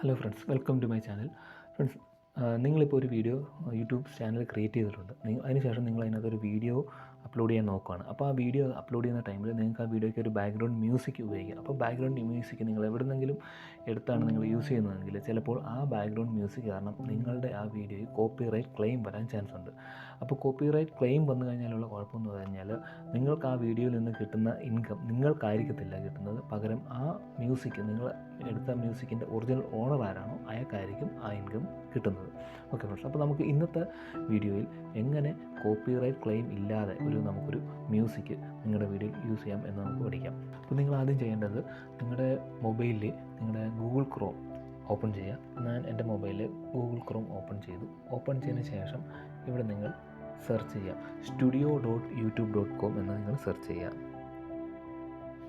Hello friends, welcome to my channel. Friends, നിങ്ങളിപ്പോൾ ഒരു video YouTube channel create ചെയ്തിട്ടുണ്ട്. അതിനുശേഷം നിങ്ങൾ അതിനകത്തൊരു വീഡിയോ അപ്ലോഡ് ചെയ്യാൻ നോക്കുകയാണ്. അപ്പോൾ ആ വീഡിയോ അപ്ലോഡ് ചെയ്യുന്ന ടൈമിൽ നിങ്ങൾക്ക് ആ വീഡിയോയ്ക്ക് ഒരു ബാക്ക്ഗ്രൗണ്ട് മ്യൂസിക് ഉപയോഗിക്കാം. അപ്പോൾ ബാക്ക്ഗ്രൗണ്ട് മ്യൂസിക് നിങ്ങൾ എവിടെന്നെങ്കിലും എടുത്താണ് നിങ്ങൾ യൂസ് ചെയ്യുന്നതെങ്കിൽ ചിലപ്പോൾ ആ ബാക്ക്ഗ്രൗണ്ട് മ്യൂസിക് കാരണം നിങ്ങളുടെ ആ വീഡിയോയിൽ കോപ്പിറൈറ്റ് ക്ലെയിം വരാൻ ചാൻസ് ഉണ്ട്. അപ്പോൾ കോപ്പിറൈറ്റ് ക്ലെയിം വന്നു കഴിഞ്ഞാലുള്ള കുഴപ്പമെന്ന് പറഞ്ഞാൽ നിങ്ങൾക്ക് ആ വീഡിയോയിൽ നിന്ന് കിട്ടുന്ന ഇൻകം നിങ്ങൾക്കായിരിക്കത്തില്ല കിട്ടുന്നത്. പകരം ആ മ്യൂസിക്, നിങ്ങൾ എടുത്ത മ്യൂസിക്കിൻ്റെ ഒറിജിനൽ ഓണർ ആരാണോ അയാൾക്കായിരിക്കും ആ ഇൻകം കിട്ടുന്നത്. ഓക്കെ ഫ്രണ്ട്സ്, അപ്പോൾ നമുക്ക് ഇന്നത്തെ വീഡിയോയിൽ എങ്ങനെ കോപ്പിറൈറ്റ് ക്ലെയിം ഇല്ലാതെ നമുക്കൊരു മ്യൂസിക് നിങ്ങളുടെ വീഡിയോയിൽ യൂസ് ചെയ്യാം എന്ന് നമുക്ക് പഠിക്കാം. അപ്പോൾ നിങ്ങൾ ആദ്യം ചെയ്യേണ്ടത്, നിങ്ങളുടെ മൊബൈലിൽ നിങ്ങളുടെ ഗൂഗിൾ ക്രോം ഓപ്പൺ ചെയ്യുക. ഞാൻ എൻ്റെ മൊബൈലിൽ ഗൂഗിൾ ക്രോം ഓപ്പൺ ചെയ്തു. ഓപ്പൺ ചെയ്തതിന് ശേഷം ഇവിടെ നിങ്ങൾ സെർച്ച് ചെയ്യുക studio.youtube.com എന്ന് നിങ്ങൾ സെർച്ച് ചെയ്യുക.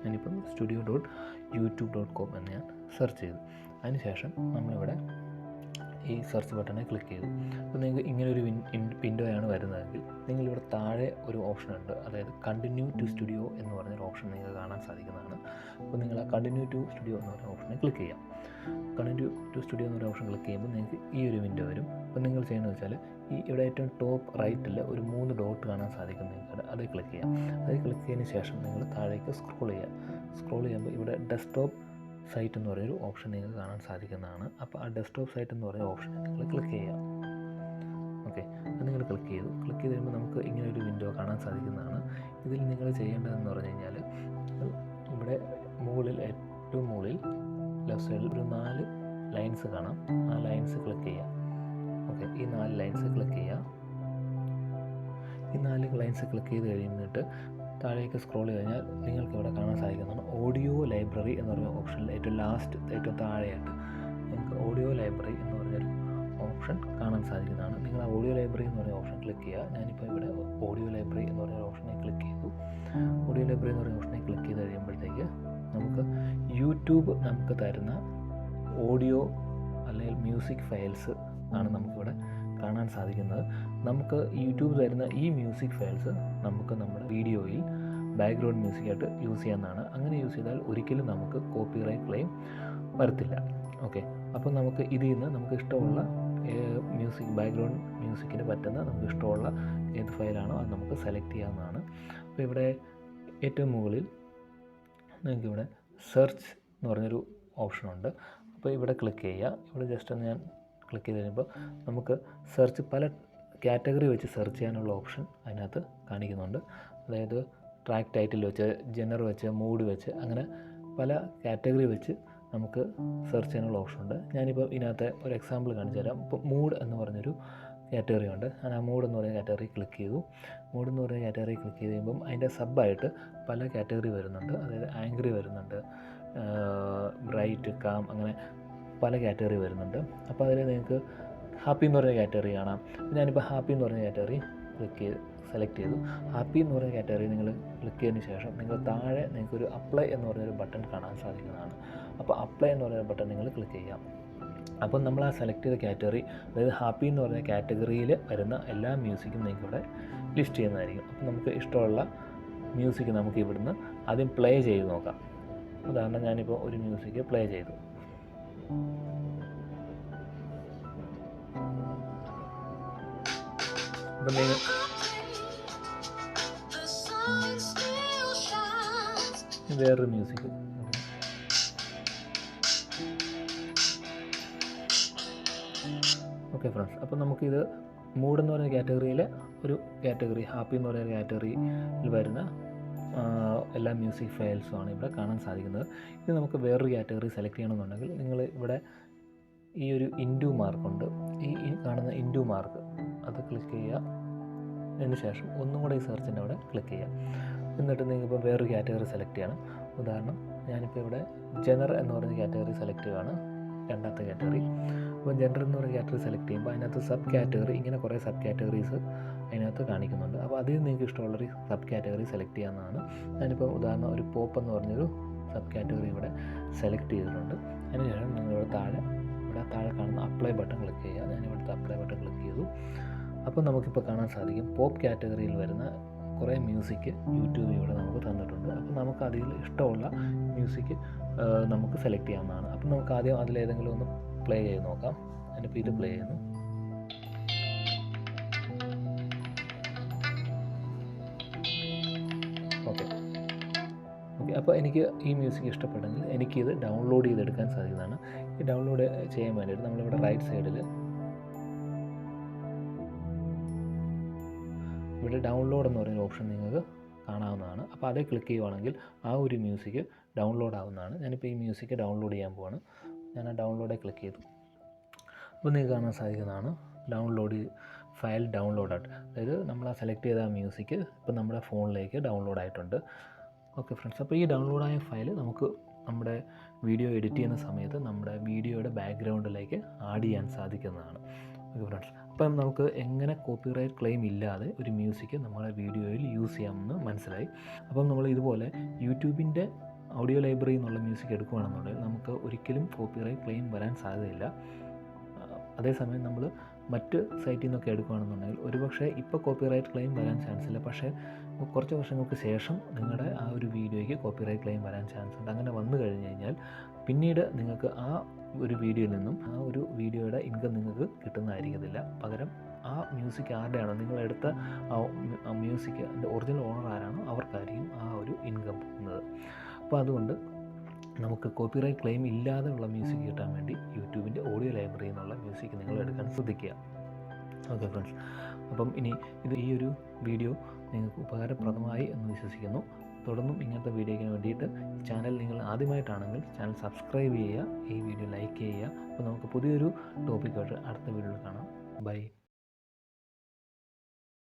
ഞാനിപ്പം studio.youtube.com എന്ന് ഞാൻ സെർച്ച് ചെയ്തു. അതിനുശേഷം നമ്മളിവിടെ ഈ സെർച്ച് ബട്ടണിൽ ക്ലിക്ക് ചെയ്തു. അപ്പോൾ നിങ്ങൾക്ക് ഇങ്ങനൊരു വിൻഡോയാണ് വരുന്നതെങ്കിൽ നിങ്ങളിവിടെ താഴെ ഒരു ഓപ്ഷൻ ഉണ്ട്, അതായത് കണ്ടിന്യൂ ടു സ്റ്റുഡിയോ എന്ന് പറഞ്ഞൊരു ഓപ്ഷൻ നിങ്ങൾക്ക് കാണാൻ സാധിക്കുന്നതാണ്. അപ്പോൾ നിങ്ങൾ ആ കണ്ടിന്യൂ ടു സ്റ്റുഡിയോ എന്ന് പറഞ്ഞ ഓപ്ഷനെ ക്ലിക്ക് ചെയ്യാം. കണ്ടിന്യൂ ടു സ്റ്റുഡിയോ എന്നൊരു ഓപ്ഷൻ ക്ലിക്ക് ചെയ്യുമ്പോൾ നിങ്ങൾക്ക് ഈ ഒരു വിൻഡോ വരും. അപ്പോൾ നിങ്ങൾ ചെയ്യുന്നത് വെച്ചാൽ ഇവിടെ ഏറ്റവും ടോപ്പ് റൈറ്റിൽ ഒരു 3 ഡോട്ട് കാണാൻ സാധിക്കും. നിങ്ങൾക്ക് അത് ക്ലിക്ക് ചെയ്യാം. അത് ക്ലിക്ക് ചെയ്തതിന് ശേഷം നിങ്ങൾ താഴേക്ക് സ്ക്രോൾ ചെയ്യുക. സ്ക്രോൾ ചെയ്യുമ്പോൾ ഇവിടെ ഡെസ്ക്ടോപ്പ് സൈറ്റ് എന്ന് പറയുന്നൊരു ഓപ്ഷൻ നിങ്ങൾക്ക് കാണാൻ സാധിക്കുന്നതാണ്. അപ്പോൾ ആ ഡെസ്ക്ടോപ്പ് സൈറ്റ് എന്ന് പറയുന്ന ഓപ്ഷൻ നിങ്ങൾ ക്ലിക്ക് ചെയ്യാം. ഓക്കെ, അത് നിങ്ങൾ ക്ലിക്ക് ചെയ്ത് കഴിയുമ്പോൾ നമുക്ക് ഇങ്ങനെ ഒരു വിൻഡോ കാണാൻ സാധിക്കുന്നതാണ്. ഇതിൽ നിങ്ങൾ ചെയ്യേണ്ടതെന്ന് പറഞ്ഞു കഴിഞ്ഞാൽ, ഇവിടെ മുകളിൽ ഏറ്റവും മുകളിൽ ലെഫ്റ്റ് സൈഡിൽ ഒരു 4 ലൈൻസ് കാണാം. ആ ലൈൻസ് ക്ലിക്ക് ചെയ്യുക. ഓക്കെ, ഈ 4 ലൈൻസ് ക്ലിക്ക് ചെയ്യുക. ഈ 4 ലൈൻസ് ക്ലിക്ക് ചെയ്ത് കഴിഞ്ഞിട്ട് താഴേക്ക് സ്ക്രോൾ ചെയ്ത് കഴിഞ്ഞാൽ നിങ്ങൾക്ക് ഇവിടെ കാണാൻ സാധിക്കുന്നതാണ് ഓഡിയോ ലൈബ്രറി എന്ന് പറയുന്ന ഓപ്ഷനിൽ ഏറ്റവും താഴെയായിട്ട് നിങ്ങൾക്ക് ഓഡിയോ ലൈബ്രറി എന്ന് പറഞ്ഞൊരു ഓപ്ഷൻ കാണാൻ സാധിക്കുന്നതാണ്. നിങ്ങൾ ആ ഓഡിയോ ലൈബ്രറി എന്ന് പറയുന്ന ഓപ്ഷൻ ക്ലിക്ക് ചെയ്യുക. ഞാനിപ്പോൾ ഇവിടെ ഓഡിയോ ലൈബ്രറി എന്ന് പറയുന്ന ഓപ്ഷനെ ക്ലിക്ക് ചെയ്തു. ഓഡിയോ ലൈബ്രറി എന്ന് പറയുന്ന ഓപ്ഷനെ ക്ലിക്ക് ചെയ്ത് കഴിയുമ്പോഴത്തേക്ക് നമുക്ക് യൂട്യൂബ് നമുക്ക് തരുന്ന ഓഡിയോ അല്ലെങ്കിൽ മ്യൂസിക് ഫയൽസ് ആണ് നമുക്കിവിടെ കാണാൻ സാധിക്കുന്നത്. നമുക്ക് യൂട്യൂബ് തരുന്ന ഈ മ്യൂസിക് ഫയൽസ് നമുക്ക് നമ്മുടെ വീഡിയോയിൽ ബാക്ക്ഗ്രൗണ്ട് മ്യൂസിക്കായിട്ട് യൂസ് ചെയ്യാവുന്നതാണ്. അങ്ങനെ യൂസ് ചെയ്താൽ ഒരിക്കലും നമുക്ക് കോപ്പിറൈറ്റ് ക്ലെയിം വരത്തില്ല. ഓക്കെ, അപ്പോൾ നമുക്ക് ഇതിൽ നിന്ന് നമുക്ക് ഇഷ്ടമുള്ള മ്യൂസിക്, ബാക്ക്ഗ്രൗണ്ട് മ്യൂസിക്കിന് പറ്റുന്ന നമുക്ക് ഇഷ്ടമുള്ള ഏത് ഫയലാണോ അത് നമുക്ക് സെലക്ട് ചെയ്യാവുന്നതാണ്. അപ്പോൾ ഇവിടെ ഏറ്റവും മുകളിൽ നിങ്ങൾക്കിവിടെ സെർച്ച് എന്ന് പറഞ്ഞൊരു ഓപ്ഷനുണ്ട്. അപ്പോൾ ഇവിടെ ക്ലിക്ക് ചെയ്യുക. ഇവിടെ ജസ്റ്റ് ഒന്ന് ഞാൻ ക്ലിക്ക് ചെയ്ത് കഴിയുമ്പോൾ നമുക്ക് സെർച്ച് പല കാറ്റഗറി വെച്ച് സെർച്ച് ചെയ്യാനുള്ള ഓപ്ഷൻ അതിനകത്ത് കാണിക്കുന്നുണ്ട്. അതായത് ട്രാക്ക് ടൈറ്റിൽ വെച്ച്, ജനർ വെച്ച്, മൂഡ് വെച്ച്, അങ്ങനെ പല കാറ്റഗറി വെച്ച് നമുക്ക് സെർച്ച് ചെയ്യാനുള്ള ഓപ്ഷൻ ഉണ്ട്. ഞാനിപ്പോൾ ഇതിനകത്ത് ഒരു എക്സാമ്പിൾ കാണിച്ചു തരാം. ഇപ്പോൾ മൂഡ് എന്ന് പറഞ്ഞൊരു കാറ്റഗറി ഉണ്ട്. ഞാൻ ആ മൂഡ് എന്ന് പറയുന്ന കാറ്റഗറി ക്ലിക്ക് ചെയ്തു. മൂഡ് എന്ന് പറയുന്ന കാറ്റഗറി ക്ലിക്ക് ചെയ്ത് കഴിയുമ്പം അതിൻ്റെ സബ്ബായിട്ട് പല കാറ്റഗറി വരുന്നുണ്ട്. അതായത് ആംഗ്രി വരുന്നുണ്ട്, ബ്രൈറ്റ്, കാം, അങ്ങനെ പല കാറ്റഗറി വരുന്നുണ്ട്. അപ്പോൾ അതിൽ നിങ്ങൾക്ക് ഹാപ്പി എന്ന് പറയുന്ന കാറ്റഗറി കാണാം. ഞാനിപ്പോൾ ഹാപ്പി എന്ന് പറഞ്ഞ കാറ്റഗറി സെലക്ട് ചെയ്തു. ഹാപ്പി എന്ന് പറയുന്ന കാറ്റഗറി നിങ്ങൾ ക്ലിക്ക് ചെയ്തതിന് ശേഷം നിങ്ങൾ താഴെ നിങ്ങൾക്കൊരു അപ്ലൈ എന്ന് പറഞ്ഞൊരു ബട്ടൺ കാണാൻ സാധിക്കുന്നതാണ്. അപ്പോൾ അപ്ലൈ എന്ന് പറയുന്ന ബട്ടൺ നിങ്ങൾ ക്ലിക്ക് ചെയ്യാം. അപ്പം നമ്മൾ ആ സെലക്ട് ചെയ്ത കാറ്റഗറി, അതായത് ഹാപ്പി എന്ന് പറയുന്ന കാറ്റഗറിയിൽ വരുന്ന എല്ലാ മ്യൂസിക്കും നിങ്ങൾക്ക് ഇവിടെ ലിസ്റ്റ് ചെയ്യുന്നതായിരിക്കും. അപ്പം നമുക്ക് ഇഷ്ടമുള്ള മ്യൂസിക് നമുക്ക് ഇവിടുന്ന് ആദ്യം പ്ലേ ചെയ്ത് നോക്കാം. ഉദാഹരണം ഞാനിപ്പോൾ ഒരു മ്യൂസിക് പ്ലേ ചെയ്തു. അപ്പം നിങ്ങൾ വേറൊരു മ്യൂസിക്, ഓക്കെ ഫ്രണ്ട്സ്, അപ്പോൾ നമുക്കിത് മൂഡ് എന്ന് പറയുന്ന കാറ്റഗറിയിലെ ഒരു കാറ്റഗറി, ഹാപ്പി എന്ന് പറയുന്ന കാറ്റഗറിയിൽ വരുന്ന എല്ലാ മ്യൂസിക് ഫയൽസുമാണ് ഇവിടെ കാണാൻ സാധിക്കുന്നത്. ഇത് നമുക്ക് വേറൊരു കാറ്റഗറി സെലക്ട് ചെയ്യണമെന്നുണ്ടെങ്കിൽ നിങ്ങൾ ഇവിടെ ഈ ഒരു ഇൻറ്റു മാർക്കുണ്ട്, ഈ കാണുന്ന ഇൻറ്റു മാർക്ക് അത് ക്ലിക്ക് ചെയ്യുക. അതിന് ശേഷം ഒന്നും കൂടെ ഈ സെർച്ചിൻ്റെ അവിടെ ക്ലിക്ക് ചെയ്യുക. എന്നിട്ട് നിങ്ങൾക്കിപ്പോൾ വേറൊരു കാറ്റഗറി സെലക്ട് ചെയ്യണം. ഉദാഹരണം ഞാനിപ്പോൾ ഇവിടെ ജനർ എന്ന് പറയുന്ന കാറ്റഗറി സെലക്ട് ചെയ്യുകയാണ്, രണ്ടാമത്തെ കാറ്റഗറി. അപ്പോൾ ജനർ എന്ന് പറയുന്ന കാറ്റഗറി സെലക്ട് ചെയ്യുമ്പോൾ അതിനകത്ത് സബ് കാറ്റഗറി, ഇങ്ങനെ കുറേ സബ് കാറ്റഗറീസ് അതിനകത്ത് കാണിക്കുന്നുണ്ട്. അപ്പോൾ അതിൽ നിങ്ങൾക്ക് ഇഷ്ടമുള്ളൊരു സബ് കാറ്റഗറി സെലക്ട് ചെയ്യാവുന്നതാണ്. ഞാനിപ്പോൾ ഉദാഹരണം ഒരു പോപ്പ് എന്ന് പറഞ്ഞൊരു സബ് കാറ്റഗറി ഇവിടെ സെലക്ട് ചെയ്തിട്ടുണ്ട്. അതിനുശേഷം നിങ്ങളിവിടെ താഴെ കാണുന്ന അപ്ലൈ ബട്ടൺ ക്ലിക്ക് ചെയ്യുക. ഞാനിവിടുത്തെ അപ്ലൈ ബട്ടൺ ക്ലിക്ക് ചെയ്തു. അപ്പോൾ നമുക്കിപ്പോൾ കാണാൻ സാധിക്കും പോപ്പ് കാറ്റഗറിയിൽ വരുന്ന കുറേ മ്യൂസിക് യൂട്യൂബ് ഇവിടെ നമുക്ക് തന്നിട്ടുണ്ട്. അപ്പോൾ നമുക്ക് അതിൽ ഇഷ്ടമുള്ള മ്യൂസിക് നമുക്ക് സെലക്ട് ചെയ്യാവുന്നതാണ്. അപ്പോൾ നമുക്ക് ആദ്യം അതിലേതെങ്കിലും ഒന്ന് പ്ലേ ചെയ്ത് നോക്കാം. ഞാനിപ്പോൾ ഇത് പ്ലേ ചെയ്യുന്നു. ഓക്കെ, അപ്പോൾ എനിക്ക് ഈ മ്യൂസിക് ഇഷ്ടപ്പെട്ടെങ്കിൽ എനിക്കിത് ഡൗൺലോഡ് ചെയ്തെടുക്കാൻ സാധിക്കുന്നതാണ്. ഈ ഡൗൺലോഡ് ചെയ്യാൻ വേണ്ടിയിട്ട് നമ്മളിവിടെ റൈറ്റ് സൈഡിൽ ഇവിടെ ഡൗൺലോഡ് എന്ന് പറയുന്ന ഓപ്ഷൻ നിങ്ങൾക്ക് കാണാവുന്നതാണ്. അപ്പോൾ അതേ ക്ലിക്ക് ചെയ്യുവാണെങ്കിൽ ആ ഒരു മ്യൂസിക് ഡൗൺലോഡ് ആവുന്നതാണ്. ഞാനിപ്പോൾ ഈ മ്യൂസിക് ഡൗൺലോഡ് ചെയ്യാൻ പോവാണ്. ഞാൻ ആ ഡൗൺലോഡെ ക്ലിക്ക് ചെയ്തു. അപ്പോൾ നിങ്ങൾക്ക് കാണാൻ സാധിക്കുന്നതാണ് ഫയൽ ഡൗൺലോഡ് ആയിട്ട്, അതായത് നമ്മൾ ആ സെലക്ട് ചെയ്ത ആ മ്യൂസിക് ഇപ്പോൾ നമ്മുടെ ഫോണിലേക്ക് ഡൗൺലോഡ് ആയിട്ടുണ്ട്. ഓക്കെ ഫ്രണ്ട്സ്, അപ്പോൾ ഈ ഡൗൺലോഡായ ഫയൽ നമുക്ക് നമ്മുടെ വീഡിയോ എഡിറ്റ് ചെയ്യുന്ന സമയത്ത് നമ്മുടെ വീഡിയോയുടെ ബാക്ക്ഗ്രൗണ്ടിലേക്ക് ആഡ് ചെയ്യാൻ സാധിക്കുന്നതാണ്. ഓക്കെ ഫ്രണ്ട്സ്, അപ്പം നമുക്ക് എങ്ങനെ കോപ്പിറൈറ്റ് ക്ലെയിം ഇല്ലാതെ ഒരു മ്യൂസിക് നമ്മുടെ വീഡിയോയിൽ യൂസ് ചെയ്യാമെന്ന് മനസ്സിലായി. അപ്പം നമ്മൾ ഇതുപോലെ യൂട്യൂബിൻ്റെ ഓഡിയോ ലൈബ്രറി എന്നുള്ള മ്യൂസിക് എടുക്കുകയാണെന്നുണ്ടെങ്കിൽ നമുക്ക് ഒരിക്കലും കോപ്പിറൈറ്റ് ക്ലെയിം വരാൻ സാധ്യതയില്ല. അതേസമയം നമ്മൾ മറ്റ് സൈറ്റിൽ നിന്നൊക്കെ എടുക്കുകയാണെന്നുണ്ടെങ്കിൽ ഒരുപക്ഷെ ഇപ്പോൾ കോപ്പിറൈറ്റ് ക്ലെയിം വരാൻ ചാൻസ് ഇല്ല, പക്ഷേ കുറച്ച് വർഷങ്ങൾക്ക് ശേഷം നിങ്ങളുടെ ആ ഒരു വീഡിയോയ്ക്ക് കോപ്പിറൈറ്റ് ക്ലെയിം വരാൻ ചാൻസ് ഉണ്ട്. അങ്ങനെ വന്നു കഴിഞ്ഞ് കഴിഞ്ഞാൽ പിന്നീട് നിങ്ങൾക്ക് ആ ഒരു വീഡിയോയിൽ നിന്നും ആ ഒരു വീഡിയോയുടെ ഇൻകം നിങ്ങൾക്ക് കിട്ടുന്നതായിരിക്കത്തില്ല. പകരം ആ മ്യൂസിക് ആരുടെയാണോ നിങ്ങളെടുത്ത ആ മ്യൂസിക് ഒറിജിനൽ ഓണർ ആരാണോ അവർക്കായിരിക്കും ആ ഒരു ഇൻകം പോകുന്നത്. അപ്പോൾ അതുകൊണ്ട് നമുക്ക് കോപ്പിറൈറ്റ് ക്ലെയിം ഇല്ലാതെ ഉള്ള മ്യൂസിക് കിട്ടാൻ വേണ്ടി യൂട്യൂബിൻ്റെ ഓഡിയോ ലൈബ്രറിയിൽ നിന്നുള്ള മ്യൂസിക് നിങ്ങൾ എടുക്കാൻ ശ്രദ്ധിക്കുക. ഓക്കെ ഫ്രണ്ട്സ്, അപ്പം ഇനി ഈ ഒരു വീഡിയോ നിങ്ങൾക്ക് ഉപകാരപ്രദമായി എന്ന് വിശ്വസിക്കുന്നു. തുടർന്നും ഇങ്ങനത്തെ വീഡിയോയ്ക്ക് വേണ്ടിയിട്ട് ചാനൽ നിങ്ങൾ ആദ്യമായിട്ടാണെങ്കിൽ ചാനൽ സബ്സ്ക്രൈബ് ചെയ്യുക, ഈ വീഡിയോ ലൈക്ക് ചെയ്യുക. അപ്പോൾ നമുക്ക് പുതിയൊരു ടോപ്പിക്കായിട്ട് അടുത്ത വീഡിയോയിൽ കാണാം. ബൈ.